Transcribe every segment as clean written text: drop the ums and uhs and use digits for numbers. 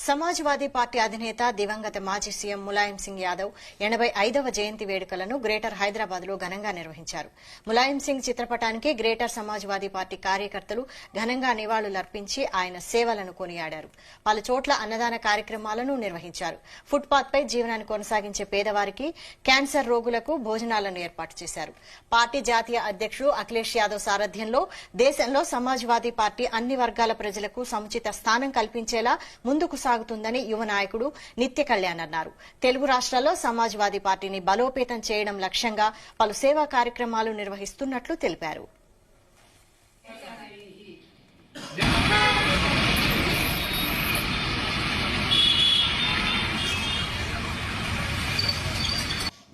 Samajwadi party అధినేత దివంగత మాజీ సీఎం ములాయం సింగ్ యాదవ్ 85వ జయంతి వేడుకలను గ్రేటర్ హైదరాబాద్ లో ఘనంగా నిర్వహించారు. ములాయం సింగ్ చిత్రపటానికి గ్రేటర్ సమాజ్వాదీ పార్టీ కార్యకర్తలు ఘనంగా నివాళులర్పించి ఆయన సేవలను కొనియాడారు. పలుచోట్ల అన్నదాన కార్యక్రమాలను నిర్వహించారు. ఫుట్పాత్ పై జీవనాన్ని కొనసాగించే పేదవారికి, క్యాన్సర్ రోగులకు భోజనాలను ఏర్పాటు చేశారు. పార్టీ జాతీయ అధ్యకుడు అఖిలేష్ యాదవ్ సారథ్యంలో దేశంలో సమాజ్వాదీ పార్టీ అన్ని వర్గాల ప్రజలకు సముచిత స్థానం కల్పించేలా ముందుకు సాగుతుందని యువ నాయకుడు నిత్య కళ్యాణ్ అన్నారు. తెలుగు రాష్ట్రాల్లో సమాజ్వాదీ పార్టీని బలోపేతం చేయడం లక్ష్యంగా పలు సేవా కార్యక్రమాలు నిర్వహిస్తున్నట్లు తెలిపారు.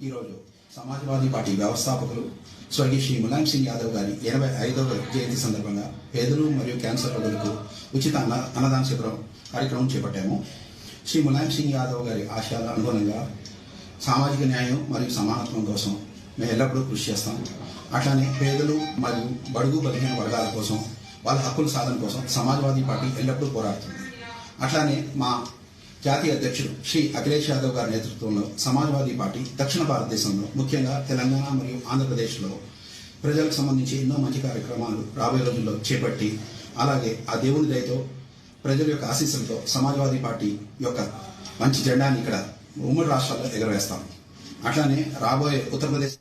ఈరోజు సమాజ్వాదీ పార్టీ వ్యవస్థాపకులు స్వర్గీయ శ్రీ ములాయం సింగ్ యాదవ్ గారి 85వ జయంతి సందర్భంగా పేదలు మరియు క్యాన్సర్ రోగులకు ఉచిత అన్నదాన శిబిరం కార్యక్రమం చేపట్టాము. శ్రీ ములాయం సింగ్ యాదవ్ గారి ఆశయాల అనుగుణంగా సామాజిక న్యాయం మరియు సమానత్వం కోసం మేము ఎల్లప్పుడూ కృషి చేస్తాం. అట్లానే పేదలు మరియు బడుగు బలహీన వర్గాల కోసం, వాళ్ళ హక్కుల సాధన కోసం సమాజ్వాదీ పార్టీ ఎల్లప్పుడూ పోరాడుతుంది. అట్లానే మా జాతీయ అధ్యక్షుడు శ్రీ అఖిలేష్ యాదవ్ గారి నేతృత్వంలో సమాజ్వాదీ పార్టీ దక్షిణ భారతదేశంలో ముఖ్యంగా తెలంగాణ మరియు ఆంధ్రప్రదేశ్లో ప్రజలకు సంబంధించి ఎన్నో మంచి కార్యక్రమాలు రాబోయే రోజుల్లో చేపట్టి, అలాగే ఆ దేవుని దయతో ప్రజల యొక్క ఆశీస్సులతో సమాజ్వాదీ పార్టీ యొక్క మంచి జెండాని ఇక్కడ ఉమ్మడి రాష్ట్రాల్లో ఎగరవేస్తాం. అట్లానే రాబోయే ఉత్తరప్రదేశ్